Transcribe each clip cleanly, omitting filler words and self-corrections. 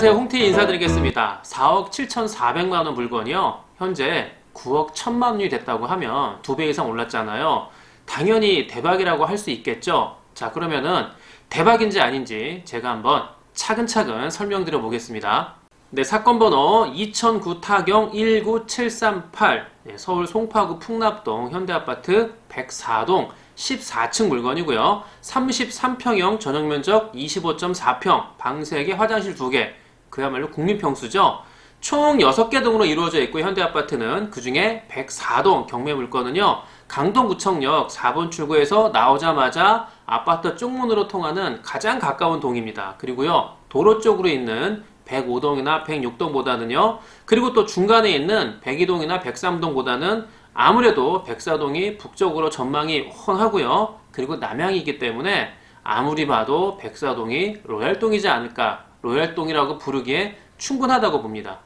안녕하세요. 홍티 인사드리겠습니다. 4억 7,400만원 물건이요, 현재 9억 1,000만원이 됐다고 하면 2배 이상 올랐잖아요. 당연히 대박이라고 할 수 있겠죠. 자, 그러면은 대박인지 아닌지 제가 한번 차근차근 설명드려 보겠습니다. 네, 사건 번호 2009 타경 19738, 서울 송파구 풍납동 현대아파트 104동 14층 물건이고요. 33평형 전용면적 25.4평, 방 3개, 화장실 2개, 그야말로 국민평수죠. 총 6개 동으로 이루어져 있고, 현대아파트는 그 중에 104동 경매 물건은요, 강동구청역 4번 출구에서 나오자마자 아파트 쪽문으로 통하는 가장 가까운 동입니다. 그리고요, 도로 쪽으로 있는 105동이나 106동보다는요, 그리고 또 중간에 있는 102동이나 103동보다는 아무래도 104동이 북쪽으로 전망이 훤하고요. 그리고 남향이기 때문에 아무리 봐도 104동이 로얄동이지 않을까, 로얄동이라고 부르기에 충분하다고 봅니다.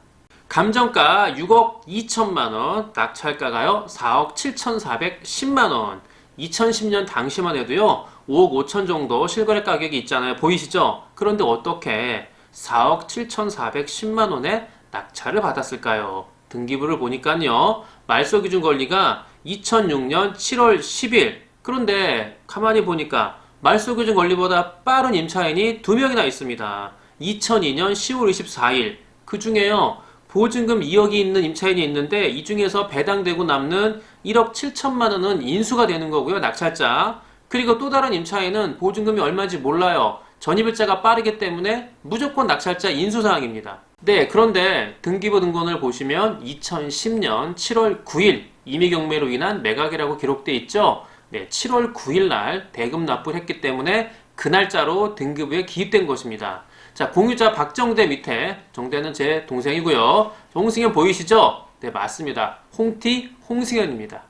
감정가 6억 2천만원, 낙찰가가요 4억 7,410만원. 2010년 당시만 해도요 5억 5천 정도 실거래 가격이 있잖아요. 보이시죠? 그런데 어떻게 4억 7,410만원에 낙찰을 받았을까요? 등기부를 보니까요, 말소기준 권리가 2006년 7월 10일. 그런데 가만히 보니까 말소기준 권리보다 빠른 임차인이 2명이나 있습니다. 2002년 10월 24일. 그 중에요, 보증금 2억이 있는 임차인이 있는데 이 중에서 배당되고 남는 1억 7천만 원은 인수가 되는 거고요, 낙찰자. 그리고 또 다른 임차인은 보증금이 얼마인지 몰라요. 전입일자가 빠르기 때문에 무조건 낙찰자 인수사항입니다. 네, 그런데 등기부 등본을 보시면 2010년 7월 9일 임의경매로 인한 매각이라고 기록되어 있죠. 네, 7월 9일 날 대금 납부를 했기 때문에 그 날짜로 등기부에 기입된 것입니다. 자, 공유자 박정대 밑에, 정대는 제 동생이고요. 홍승현 보이시죠? 네, 맞습니다. 홍티 홍승현입니다.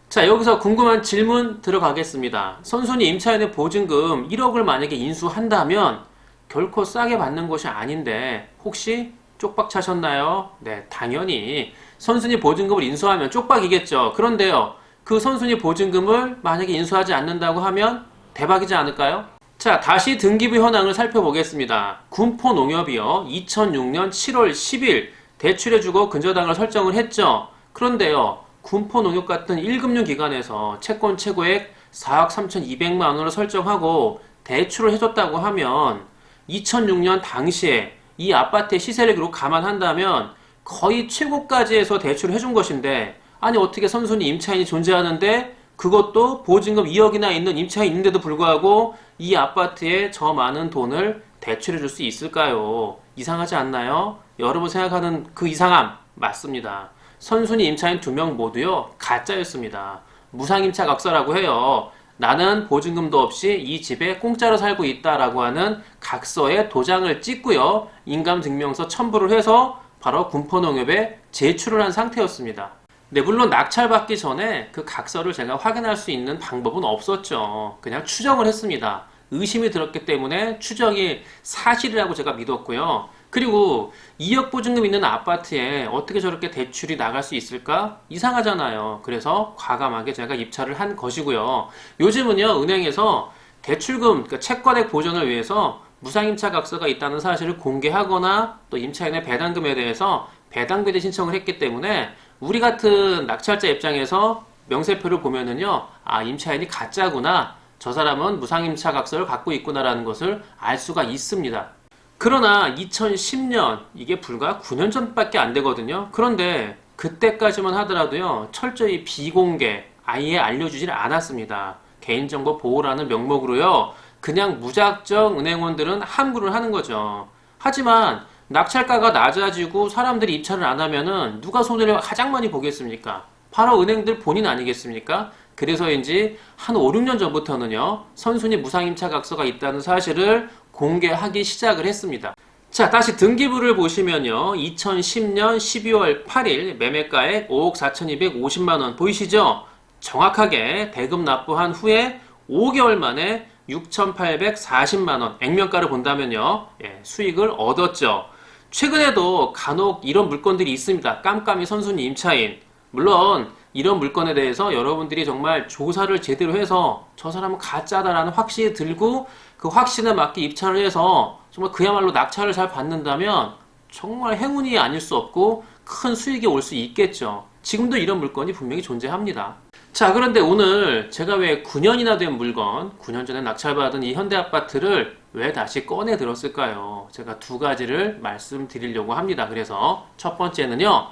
자, 여기서 궁금한 질문 들어가겠습니다. 선순위 임차인의 보증금 1억을 만약에 인수한다면 결코 싸게 받는 것이 아닌데 혹시 쪽박 차셨나요? 네, 당연히 선순위 보증금을 인수하면 쪽박이겠죠. 그런데요, 그 선순위 보증금을 만약에 인수하지 않는다고 하면 대박이지 않을까요? 자, 다시 등기부 현황을 살펴보겠습니다. 군포농협이요, 2006년 7월 10일 대출해주고 근저당을 설정을 했죠. 그런데요, 군포농협 같은 1금융 기관에서 채권 최고액 4억 3,200만 원으로 설정하고 대출을 해줬다고 하면 2006년 당시에 이 아파트의 시세를 감안한다면 거의 최고까지 해서 대출을 해준 것인데, 아니 어떻게 선순위 임차인이 존재하는데 그것도 보증금 2억이나 있는 임차인이 있는데도 불구하고 이 아파트에 저 많은 돈을 대출해 줄 수 있을까요? 이상하지 않나요? 여러분 생각하는 그 이상함 맞습니다. 선순위 임차인 2명 모두요, 가짜였습니다. 무상임차 각서라고 해요. 나는 보증금도 없이 이 집에 공짜로 살고 있다라고 하는 각서에 도장을 찍고요, 인감증명서 첨부를 해서 바로 군포농협에 제출을 한 상태였습니다. 네, 물론 낙찰받기 전에 그 각서를 제가 확인할 수 있는 방법은 없었죠. 그냥 추정을 했습니다. 의심이 들었기 때문에 추정이 사실이라고 제가 믿었고요. 그리고 2억 보증금 있는 아파트에 어떻게 저렇게 대출이 나갈 수 있을까? 이상하잖아요. 그래서 과감하게 제가 입찰을 한 것이고요. 요즘은요, 은행에서 대출금, 그러니까 채권액 보전을 위해서 무상임차 각서가 있다는 사실을 공개하거나 또 임차인의 배당금에 대해서 배당비대 신청을 했기 때문에 우리 같은 낙찰자 입장에서 명세표를 보면은요, 아, 임차인이 가짜구나, 저 사람은 무상임차 각서를 갖고 있구나라는 것을 알 수가 있습니다. 그러나 2010년, 이게 불과 9년 전밖에 안 되거든요. 그런데 그때까지만 하더라도요, 철저히 비공개, 아예 알려주질 않았습니다. 개인정보 보호라는 명목으로요, 그냥 무작정 은행원들은 함구를 하는 거죠. 하지만 낙찰가가 낮아지고 사람들이 입찰을 안 하면은 누가 손해를 가장 많이 보겠습니까? 바로 은행들 본인 아니겠습니까? 그래서인지 한 5, 6년 전부터는요, 선순위 무상임차 각서가 있다는 사실을 공개하기 시작을 했습니다. 자, 다시 등기부를 보시면요, 2010년 12월 8일 매매가액 5억 4,250만원 보이시죠? 정확하게 대금 납부한 후에 5개월 만에 6,840만원 액면가를 본다면요, 수익을 얻었죠. 최근에도 간혹 이런 물건들이 있습니다. 깜깜이 선순위 임차인. 물론 이런 물건에 대해서 여러분들이 정말 조사를 제대로 해서 저 사람은 가짜다라는 확신이 들고 그 확신에 맞게 입찰을 해서 정말 그야말로 낙찰을 잘 받는다면 정말 행운이 아닐 수 없고 큰 수익이 올 수 있겠죠. 지금도 이런 물건이 분명히 존재합니다. 자, 그런데 오늘 제가 왜 9년이나 된 물건, 9년 전에 낙찰받은 이 현대아파트를 왜 다시 꺼내 들었을까요? 제가 두 가지를 말씀드리려고 합니다. 그래서 첫 번째는요,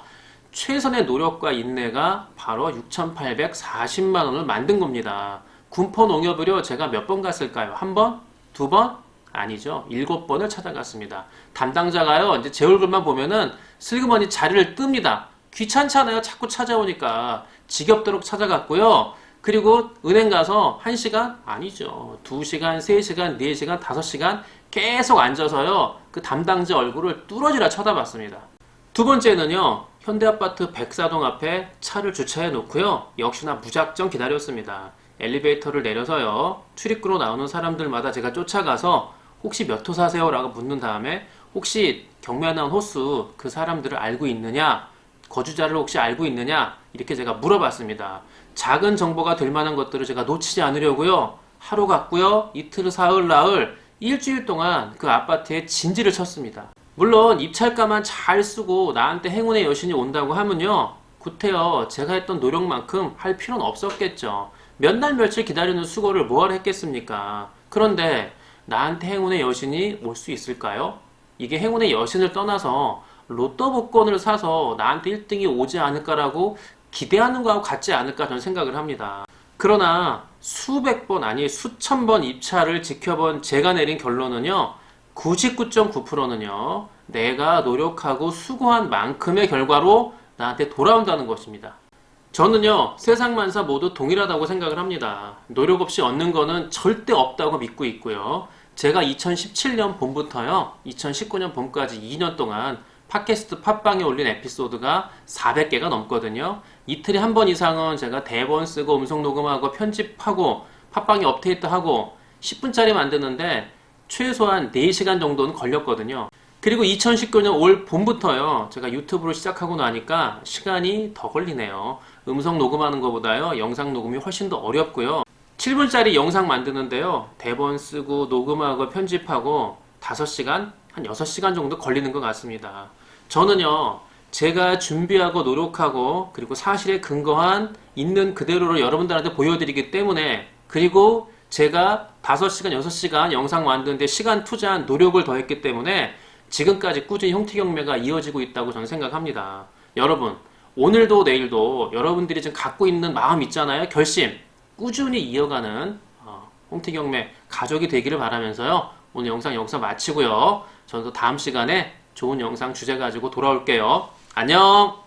최선의 노력과 인내가 바로 6,840만 원을 만든 겁니다. 군포 농협으로 제가 몇 번 갔을까요? 한 번? 두 번? 아니죠. 7번을 찾아갔습니다. 담당자가요, 이제 제 얼굴만 보면은 슬그머니 자리를 뜹니다. 귀찮잖아요. 자꾸 찾아오니까. 지겹도록 찾아갔고요. 그리고 은행 가서 1시간? 아니죠. 2시간, 3시간, 4시간, 5시간 계속 앉아서요. 그 담당자 얼굴을 뚫어지라 쳐다봤습니다. 두 번째는요. 현대아파트 백사동 앞에 차를 주차해 놓고요. 역시나 무작정 기다렸습니다. 엘리베이터를 내려서요. 출입구로 나오는 사람들마다 제가 쫓아가서 혹시 몇 호 사세요? 라고 묻는 다음에 혹시 경매에 나온 호수 그 사람들을 알고 있느냐? 거주자를 혹시 알고 있느냐? 이렇게 제가 물어봤습니다. 작은 정보가 될 만한 것들을 제가 놓치지 않으려고요. 하루 갔고요. 이틀, 사흘, 나흘, 일주일 동안 그 아파트에 진지를 쳤습니다. 물론 입찰가만 잘 쓰고 나한테 행운의 여신이 온다고 하면요. 구태여 제가 했던 노력만큼 할 필요는 없었겠죠. 몇 날 며칠 기다리는 수고를 뭐하러 했겠습니까? 그런데 나한테 행운의 여신이 올 수 있을까요? 이게 행운의 여신을 떠나서 로또 복권을 사서 나한테 1등이 오지 않을까라고 기대하는 거하고 같지 않을까 저는 생각을 합니다. 그러나 수백 번 아니 수천 번 입찰을 지켜본 제가 내린 결론은요. 99.9%는요. 내가 노력하고 수고한 만큼의 결과로 나한테 돌아온다는 것입니다. 저는요. 세상 만사 모두 동일하다고 생각을 합니다. 노력 없이 얻는 거는 절대 없다고 믿고 있고요. 제가 2017년 봄부터요. 2019년 봄까지 2년 동안 팟캐스트 팟빵에 올린 에피소드가 400개가 넘거든요. 이틀에 한 번 이상은 제가 대본 쓰고 음성 녹음하고 편집하고 팟빵에 업데이트하고 10분짜리 만드는데 최소한 4시간 정도는 걸렸거든요. 그리고 2019년 올 봄부터요. 제가 유튜브를 시작하고 나니까 시간이 더 걸리네요. 음성 녹음하는 것보다요. 영상 녹음이 훨씬 더 어렵고요. 7분짜리 영상 만드는데요. 대본 쓰고 녹음하고 편집하고 5시간, 한 6시간 정도 걸리는 것 같습니다. 저는요, 제가 준비하고 노력하고 그리고 사실에 근거한 있는 그대로를 여러분들한테 보여드리기 때문에 그리고 제가 5시간, 6시간 영상 만드는데 시간 투자한 노력을 더했기 때문에 지금까지 꾸준히 형태경매가 이어지고 있다고 저는 생각합니다. 여러분, 오늘도 내일도 여러분들이 지금 갖고 있는 마음 있잖아요. 결심, 꾸준히 이어가는 형태경매 가족이 되기를 바라면서요. 오늘 영상 여기서 마치고요. 저는 또 다음 시간에 좋은 영상 주제 가지고 돌아올게요. 안녕!